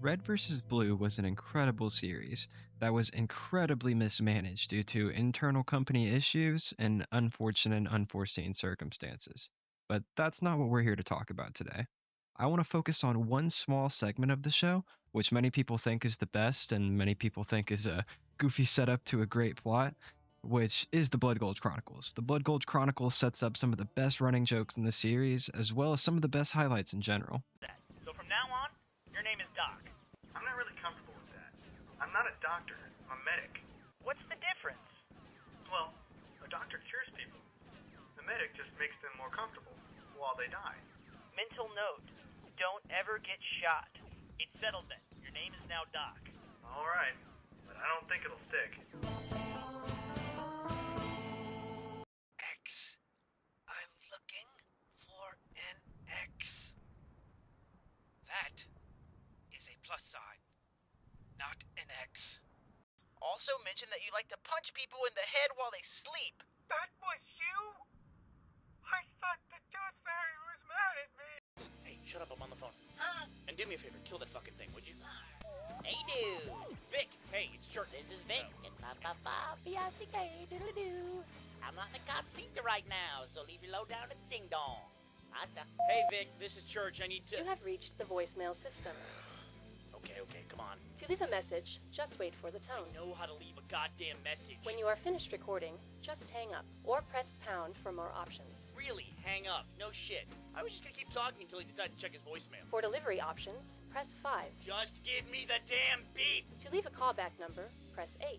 Red vs. Blue was an incredible series that was incredibly mismanaged due to internal company issues and unfortunate and unforeseen circumstances. But that's not what we're here to talk about today. I want to focus on one small segment of the show, which many people think is the best and many people think is a goofy setup to a great plot, which is the Blood Gulch Chronicles. The Blood Gulch Chronicles sets up some of the best running jokes in the series, as well as some of the best highlights in general. So from now on, your name is Doc. I'm not really comfortable with that. I'm not a doctor. I'm a medic. What's the difference? Well, a doctor cures people. The medic just makes them more comfortable while they die. Mental note, don't ever get shot. It's settled then. Your name is now Doc. All right, but I don't think it'll stick. X. I'm looking for an X. That is a plus sign, not an X. Also mention that you like to punch people in the head while they sleep. That was you? I thought the Tooth Fairy was mad at me. Hey, shut up, I'm on the phone. And do me a favor, kill that fucking thing, would you? Hey, dude! Vic! Hey, it's Church. This is Vic. Fiasco, I'm not in the car seat right now, so leave your low down and ding dong. Hey, Vic, this is Church. I need to... You have reached the voicemail system. Okay, come on. To leave a message, just wait for the tone. I know how to leave a goddamn message. When you are finished recording, just hang up or press pound for more options. Really, hang up. No shit. I was just gonna keep talking until he decided to check his voicemail. For delivery options, press 5. Just give me the damn beep! To leave a callback number, press 8.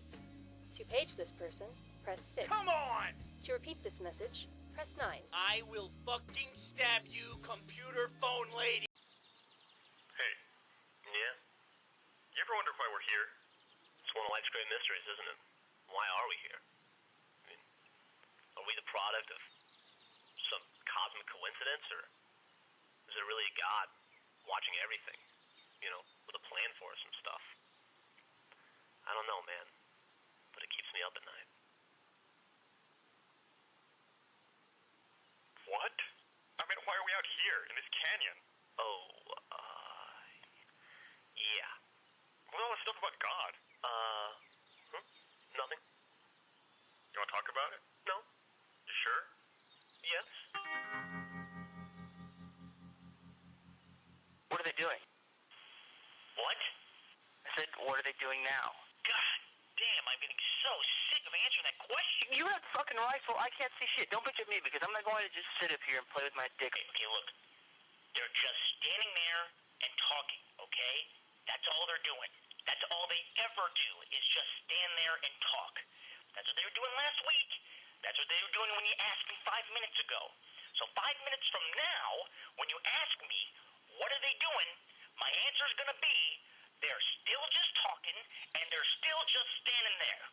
To page this person, press 6. Come on! To repeat this message, press 9. I will fucking stab you, computer phone lady! Hey. Yeah? You ever wonder why we're here? It's one of life's great mysteries, isn't it? Why are we here? I mean, are we the product of some cosmic coincidence, or is there really a God watching everything? You know, with a plan for us and stuff. I don't know, man. But it keeps me up at night. What? I mean, why are we out here, in this canyon? Oh, yeah. What's all this stuff about God? Nothing. You want to talk about it? No. You sure? Yes. What are they doing? What? I said, what are they doing now? God damn, I'm getting so sick of answering that question. You have a fucking rifle. I can't see shit. Don't bitch at me because I'm not going to just sit up here and play with my dick. Okay, look. They're just standing there and talking, okay? That's all they're doing. That's all they ever do is just stand there and talk. That's what they were doing last week. That's what they were doing when you asked me 5 minutes ago. So 5 minutes from now, when you ask me, what are they doing? My answer is going to be, they're still just talking, and they're still just standing there.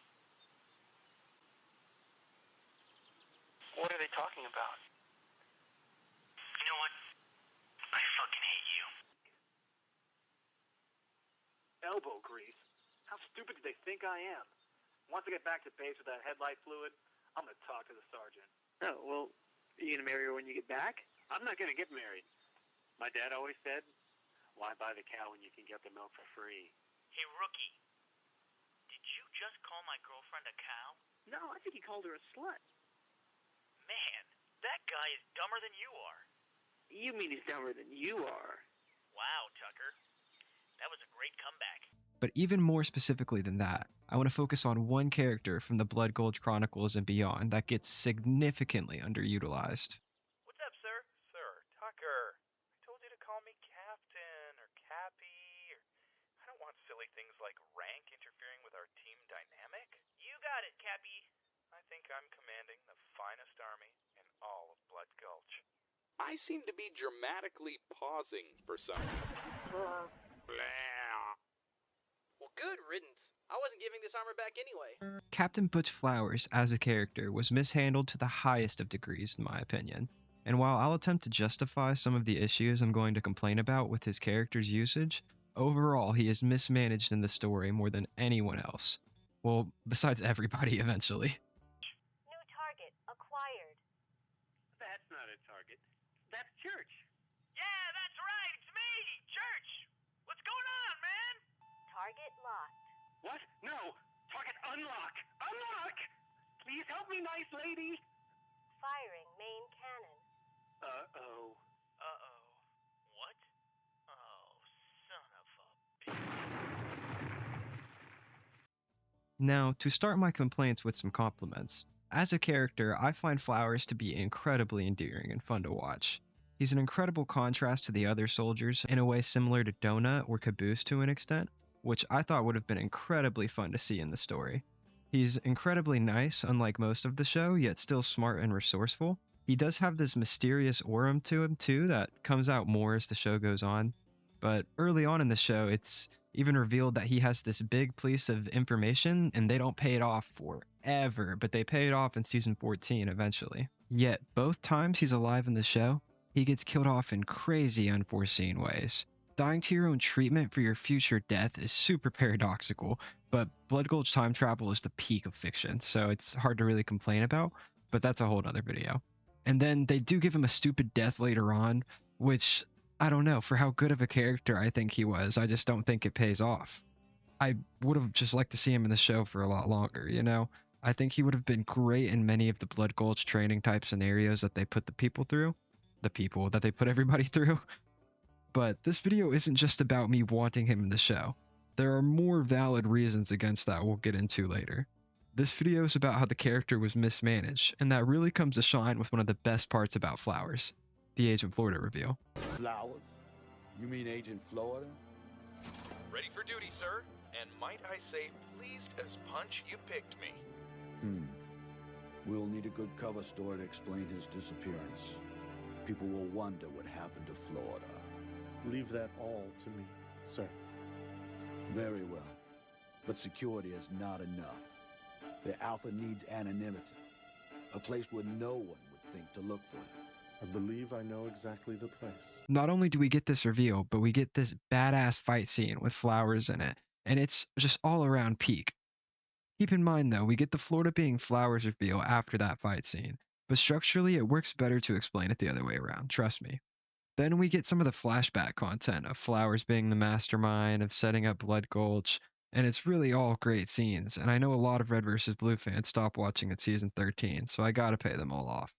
What are they talking about? You know what? I fucking hate you. Elbow grease? How stupid do they think I am? Once I get back to base with that headlight fluid, I'm gonna talk to the sergeant. Oh, well, are you gonna marry her when you get back? I'm not gonna get married. My dad always said, why buy the cow when you can get the milk for free? Hey, rookie. Did you just call my girlfriend a cow? No, I think he called her a slut. Man, that guy is dumber than you are. You mean he's dumber than you are? Wow, Tucker. That was a great comeback. But even more specifically than that, I want to focus on one character from the Blood Gulch Chronicles and beyond that gets significantly underutilized. What's up, sir? Sir, Tucker. I told you to call me Captain or Cappy, or I don't want silly things like rank interfering with our team dynamic. You got it, Cappy. I think I'm commanding the finest army in all of Blood Gulch. I seem to be dramatically pausing for some reason. Well, good riddance. I wasn't giving this armor back anyway. Captain Butch Flowers as a character was mishandled to the highest of degrees in my opinion, and while I'll attempt to justify some of the issues I'm going to complain about with his character's usage, overall he is mismanaged in the story more than anyone else. Well, besides everybody eventually. New target acquired. That's not a target. That's Church. Yeah, that's right. It's me, Church. What's going on, man? Unlock! Unlock! Please help me, nice lady! Firing main cannon. Uh-oh. Uh-oh. What? Oh, son of a bitch. Now, to start my complaints with some compliments, as a character, I find Flowers to be incredibly endearing and fun to watch. He's an incredible contrast to the other soldiers in a way similar to Donut or Caboose to an extent, which I thought would have been incredibly fun to see in the story. He's incredibly nice, unlike most of the show, yet still smart and resourceful. He does have this mysterious aura to him too that comes out more as the show goes on, but early on in the show, it's even revealed that he has this big piece of information and they don't pay it off forever, but they pay it off in season 14 eventually. Yet, both times he's alive in the show, he gets killed off in crazy unforeseen ways. Dying to your own treatment for your future death is super paradoxical, but Blood Gulch time travel is the peak of fiction, so it's hard to really complain about, but that's a whole other video. And then they do give him a stupid death later on, which, I don't know, for how good of a character I think he was, I just don't think it pays off. I would have just liked to see him in the show for a lot longer, you know? I think he would have been great in many of the Blood Gulch training type scenarios that they put the people through. The people that they put everybody through. But this video isn't just about me wanting him in the show. There are more valid reasons against that we'll get into later. This video is about how the character was mismanaged, and that really comes to shine with one of the best parts about Flowers, the Agent Florida reveal. Flowers? You mean Agent Florida? Ready for duty, sir. And might I say, pleased as punch you picked me. We'll need a good cover story to explain his disappearance. People will wonder what happened to Florida. Leave that all to me, sir. Very well. But security is not enough. The Alpha needs anonymity. A place where no one would think to look for him. I believe I know exactly the place. Not only do we get this reveal, but we get this badass fight scene with Flowers in it, and it's just all around peak. Keep in mind though, we get the Florida being Flowers reveal after that fight scene, but structurally it works better to explain it the other way around, trust me. Then we get some of the flashback content of Flowers being the mastermind of setting up Blood Gulch, and it's really all great scenes, and I know a lot of Red vs. Blue fans stopped watching at season 13, so I gotta pay them all off.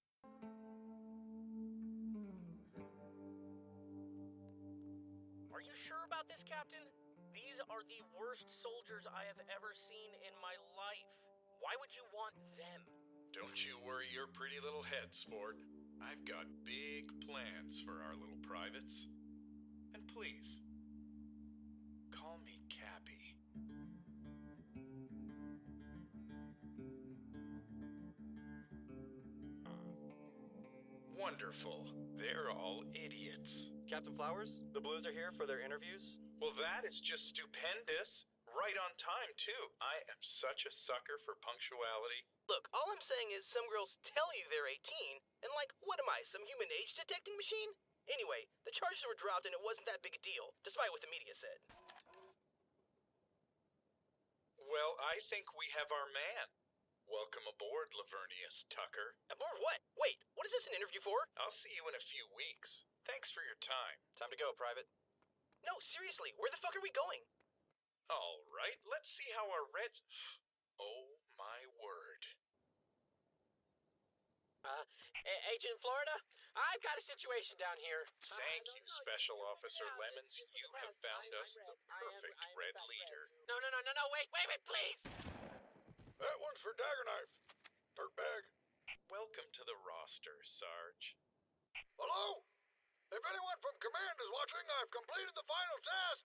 Are you sure about this, Captain? These are the worst soldiers I have ever seen in my life. Why would you want them? Don't you worry your pretty little head, sport. I've got big plans for our little privates. And please, call me Cappy. Wonderful. They're all idiots. Captain Flowers, the Blues are here for their interviews. Well, that is just stupendous. Right on time, too. I am such a sucker for punctuality. Look, all I'm saying is some girls tell you they're 18, and like, what am I, some human age detecting machine? Anyway, the charges were dropped and it wasn't that big a deal, despite what the media said. Well, I think we have our man. Welcome aboard, Lavernius Tucker. Aboard what? Wait, what is this an interview for? I'll see you in a few weeks. Thanks for your time. Time to go, Private. No, seriously, where the fuck are we going? All right, let's see how our Reds... Oh, my word. Agent Florida, I've got a situation down here. Thank you, Special Officer Lemons. You have found us the perfect Red leader. No, wait, please! That one's for Dagger Knife. Dirtbag. Welcome to the roster, Sarge. Hello? If anyone from Command is watching, I've completed the final test.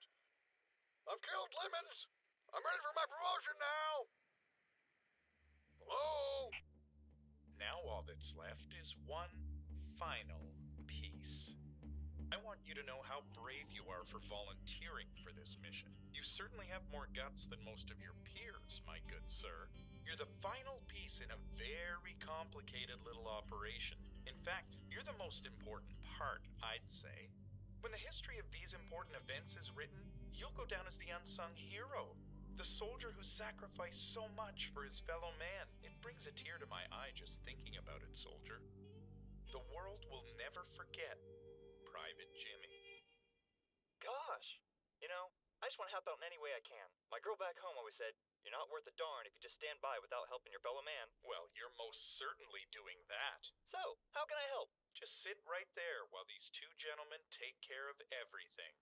I've killed Lemons. I'm ready for my promotion now. Hello? Now all that's left is one final piece. I want you to know how brave you are for volunteering for this mission. You certainly have more guts than most of your peers, my good sir. You're the final piece in a very complicated little operation. In fact, you're the most important part, I'd say. When the history of these important events is written, you'll go down as the unsung hero. The soldier who sacrificed so much for his fellow man. It brings a tear to my eye just thinking about it, soldier. The world will never forget Private Jimmy. Gosh, I just want to help out in any way I can. My girl back home always said, you're not worth a darn if you just stand by without helping your fellow man. Well, you're most certainly doing that. So, how can I help? Just sit right there while these two gentlemen take care of everything.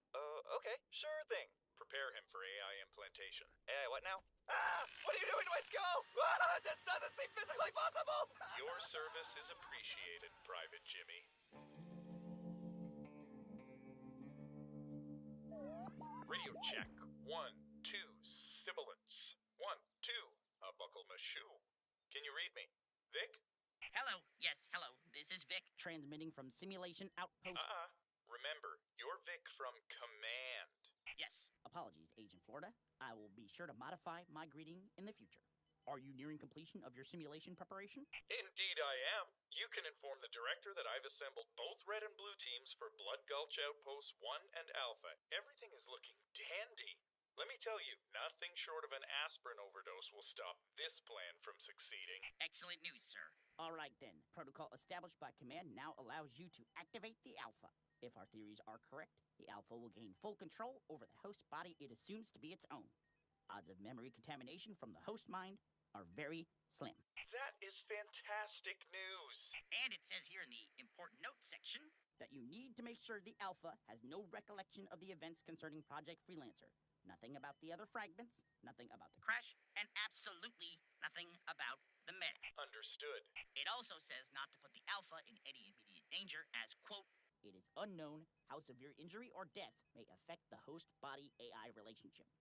Okay, sure thing. Prepare him for AI implantation. AI, what now? Ah! What are you doing to my skull? Ah, this doesn't seem physically possible! Your service is appreciated, Private Jimmy. Radio check. 1, 2, sibilance. 1, 2, buckle my shoe. Can you read me? Vic? Hello, yes, hello. This is Vic, transmitting from Simulation Outpost. Remember, you're Vic from Command. Yes. Apologies, Agent Florida. I will be sure to modify my greeting in the future. Are you nearing completion of your simulation preparation? Indeed I am. You can inform the director that I've assembled both red and blue teams for Blood Gulch Outposts 1 and Alpha. Everything is looking dandy. Let me tell you, nothing short of an aspirin overdose will stop this plan from succeeding. Excellent news, sir. All right, then. Protocol established by Command now allows you to activate the Alpha. If our theories are correct, the Alpha will gain full control over the host body it assumes to be its own. Odds of memory contamination from the host mind are very slim. That is fantastic news. And it says here in the important notes section that you need to make sure the Alpha has no recollection of the events concerning Project Freelancer. Nothing about the other fragments, nothing about the crash, and absolutely nothing about the medic. Understood. It also says not to put the Alpha in any immediate danger as, quote, it is unknown how severe injury or death may affect the host-body AI relationship.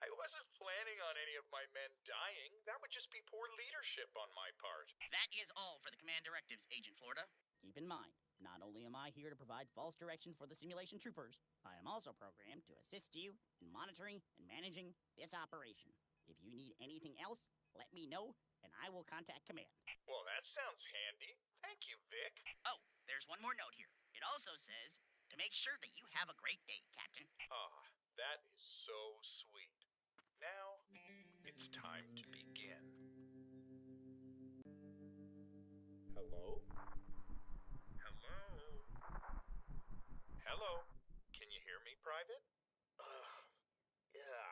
I wasn't planning on any of my men dying. That would just be poor leadership on my part. That is all for the command directives, Agent Florida. Keep in mind, not only am I here to provide false direction for the simulation troopers, I am also programmed to assist you in monitoring and managing this operation. If you need anything else, let me know, and I will contact command. Well, that sounds handy. Thank you, Vic. Oh, there's one more note here. It also says to make sure that you have a great day, Captain. That is so sweet. Now, it's time to begin. Hello? Hello? Hello? Can you hear me, Private? Yeah.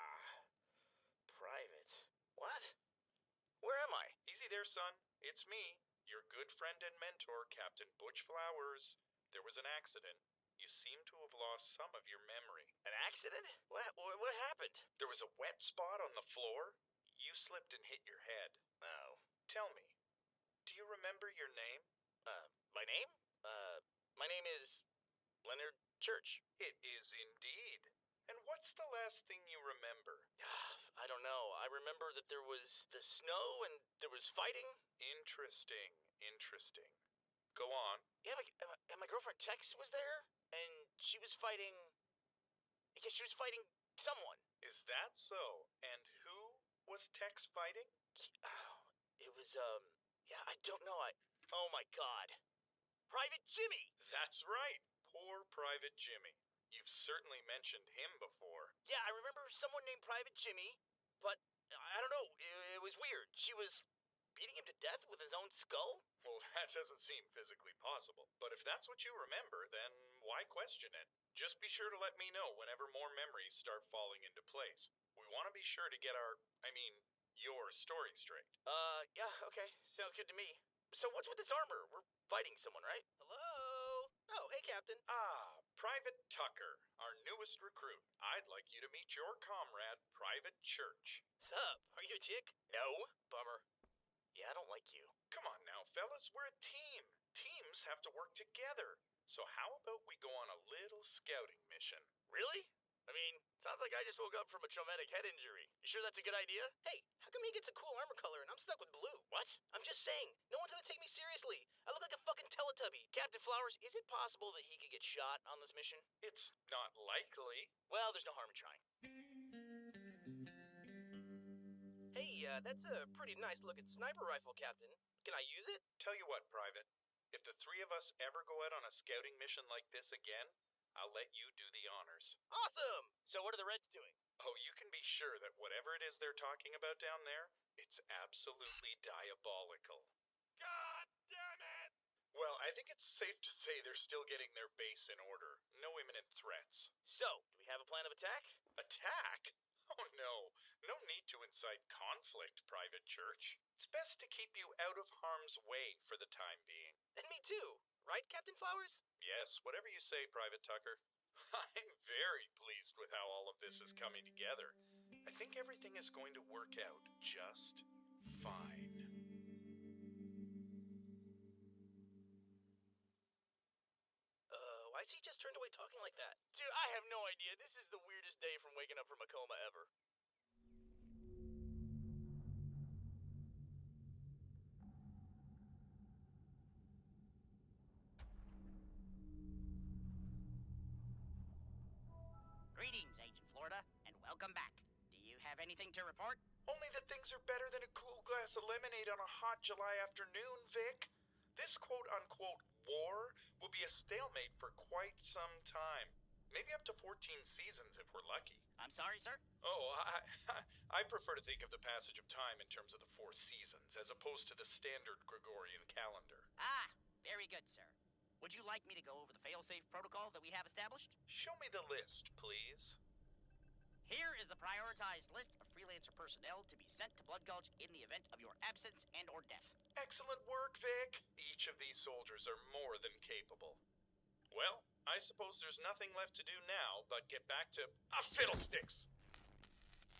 Private. What? Where am I? Easy there, son. It's me, your good friend and mentor, Captain Butch Flowers. There was an accident. You seem to have lost some of your memory. An accident? What happened? There was a wet spot on the floor. You slipped and hit your head. Oh. Tell me, do you remember your name? My name? My name is Leonard Church. It is indeed. And what's the last thing you remember? I don't know. I remember that there was the snow and there was fighting. Interesting. Go on. Yeah, and my girlfriend Tex was there, and she was fighting... Yeah, she was fighting someone. Is that so? And who was Tex fighting? It was, yeah, I don't know. Oh my God. Private Jimmy! That's right. Poor Private Jimmy. You've certainly mentioned him before. Yeah, I remember someone named Private Jimmy, but I don't know. It was weird. She was beating him to death with his own skull? Well, that doesn't seem physically possible. But if that's what you remember, then why question it? Just be sure to let me know whenever more memories start falling into place. We want to be sure to get your story straight. Yeah, okay. Sounds good to me. So what's with this armor? We're fighting someone, right? Hello? Oh, hey, Captain. Private Tucker, our newest recruit. I'd like you to meet your comrade, Private Church. Sup? Are you a chick? No. Bummer. Yeah, I don't like you. Come on now, fellas, we're a team. Teams have to work together. So how about we go on a little scouting mission? Really? I mean, sounds like I just woke up from a traumatic head injury. You sure that's a good idea? Hey, how come he gets a cool armor color and I'm stuck with blue? What? I'm just saying, no one's gonna take me seriously. I look like a fucking Teletubby. Captain Flowers, is it possible that he could get shot on this mission? It's not likely. Well, there's no harm in trying. Hey, that's a pretty nice looking sniper rifle, Captain. Can I use it? Tell you what, Private. If the three of us ever go out on a scouting mission like this again, I'll let you do the honors. Awesome! So what are the Reds doing? Oh, you can be sure that whatever it is they're talking about down there, it's absolutely diabolical. God damn it! Well, I think it's safe to say they're still getting their base in order. No imminent threats. So, do we have a plan of attack? Attack? Oh no. No need to incite conflict, Private Church. It's best to keep you out of harm's way for the time being. And me too. Right, Captain Flowers? Yes, whatever you say, Private Tucker. I'm very pleased with how all of this is coming together. I think everything is going to work out just fine. Why's he just turned away talking like that? Dude, I have no idea. This is the weirdest day from waking up from a coma ever. Greetings, Agent Florida, and welcome back. Do you have anything to report? Only that things are better than a cool glass of lemonade on a hot July afternoon, Vic. This quote-unquote war will be a stalemate for quite some time. Maybe up to 14 seasons if we're lucky. I'm sorry, sir? Oh, I prefer to think of the passage of time in terms of the 4 seasons, as opposed to the standard Gregorian calendar. Ah, very good, sir. Would you like me to go over the fail-safe protocol that we have established? Show me the list, please. Here is the prioritized list of freelancer personnel to be sent to Blood Gulch in the event of your absence and or death. Excellent work, Vic. Each of these soldiers are more than capable. Well, I suppose there's nothing left to do now but get back to fiddlesticks.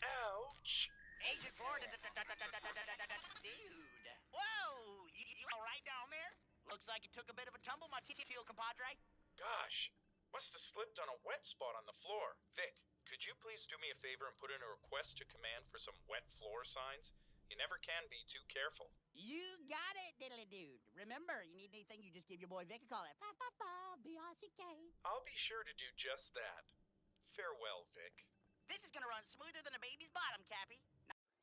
Ouch. Agent Florida, dude. Whoa, you all right down there? Looks like you took a bit of a tumble, my field compadre. Gosh, must have slipped on a wet spot on the floor. Vic, could you please do me a favor and put in a request to command for some wet floor signs? You never can be too careful. You got it, diddly dude. Remember, you need anything, you just give your boy Vic a call at 555-BRCK. I'll be sure to do just that. Farewell, Vic. This is gonna run smoother than a baby's bottom, Cappy.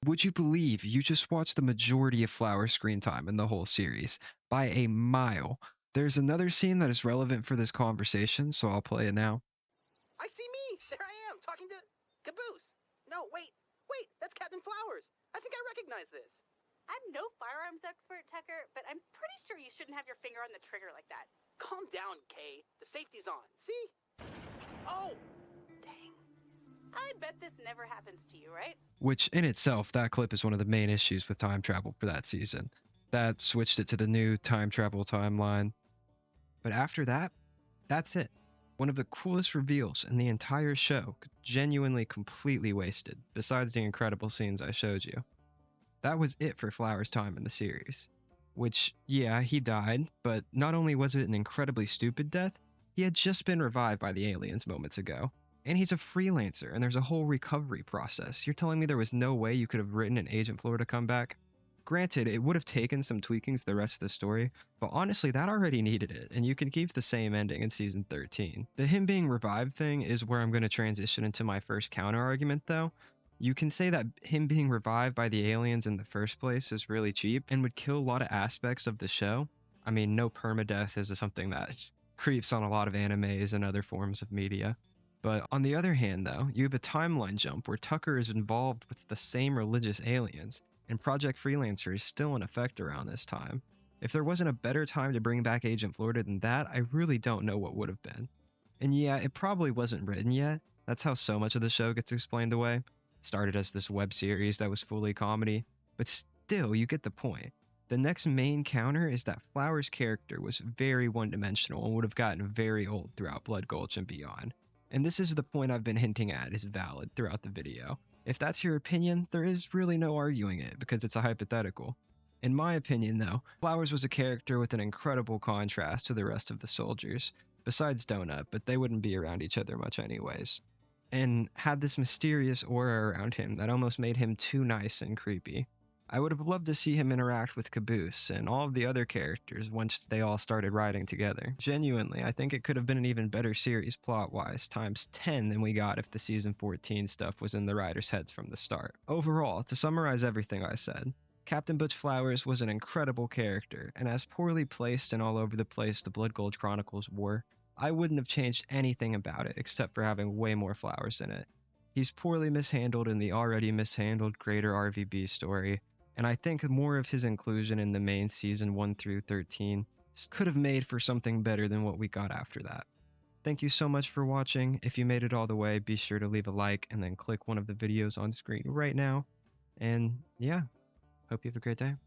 Would you believe you just watched the majority of Flowers' screen time in the whole series? By a mile. There's another scene that is relevant for this conversation, so I'll play it now. I see me! There I am, talking to Caboose. No, wait, that's Captain Flowers. I think I recognize this. I'm no firearms expert, Tucker, but I'm pretty sure you shouldn't have your finger on the trigger like that. Calm down, Kay. The safety's on. See? Oh! Dang. I bet this never happens to you, right? Which, in itself, that clip is one of the main issues with time travel for that season. That switched it to the new time travel timeline. But after that, that's it. One of the coolest reveals in the entire show, genuinely completely wasted, besides the incredible scenes I showed you. That was it for Flowers' time in the series. Which, yeah, he died, but not only was it an incredibly stupid death, he had just been revived by the aliens moments ago. And he's a freelancer, and there's a whole recovery process. You're telling me there was no way you could have written an Agent Florida comeback? Granted, it would have taken some tweaking to the rest of the story, but honestly, that already needed it, and you can keep the same ending in Season 13. The him being revived thing is where I'm going to transition into my first counter-argument, though. You can say that him being revived by the aliens in the first place is really cheap, and would kill a lot of aspects of the show. I mean, no permadeath is something that creeps on a lot of animes and other forms of media. But on the other hand, though, you have a timeline jump where Tucker is involved with the same religious aliens, and Project Freelancer is still in effect around this time. If there wasn't a better time to bring back Agent Florida than that, I really don't know what would have been. And yeah, it probably wasn't written yet. That's how so much of the show gets explained away. It started as this web series that was fully comedy, but still, you get the point. The next main counter is that Flowers' character was very one-dimensional and would have gotten very old throughout Blood Gulch and beyond. And this is the point I've been hinting at is valid throughout the video. If that's your opinion, there is really no arguing it because it's a hypothetical. In my opinion, though, Flowers was a character with an incredible contrast to the rest of the soldiers, besides Donut, but they wouldn't be around each other much anyways, and had this mysterious aura around him that almost made him too nice and creepy. I would have loved to see him interact with Caboose and all of the other characters once they all started riding together. Genuinely, I think it could have been an even better series plot-wise, times 10 than we got if the season 14 stuff was in the writers' heads from the start. Overall, to summarize everything I said, Captain Butch Flowers was an incredible character, and as poorly placed and all over the place the Blood Gulch Chronicles were, I wouldn't have changed anything about it except for having way more Flowers in it. He's poorly mishandled in the already mishandled greater RVB story, and I think more of his inclusion in the main season 1 through 13 could have made for something better than what we got after that. Thank you so much for watching. If you made it all the way, be sure to leave a like and then click one of the videos on screen right now. And yeah, hope you have a great day.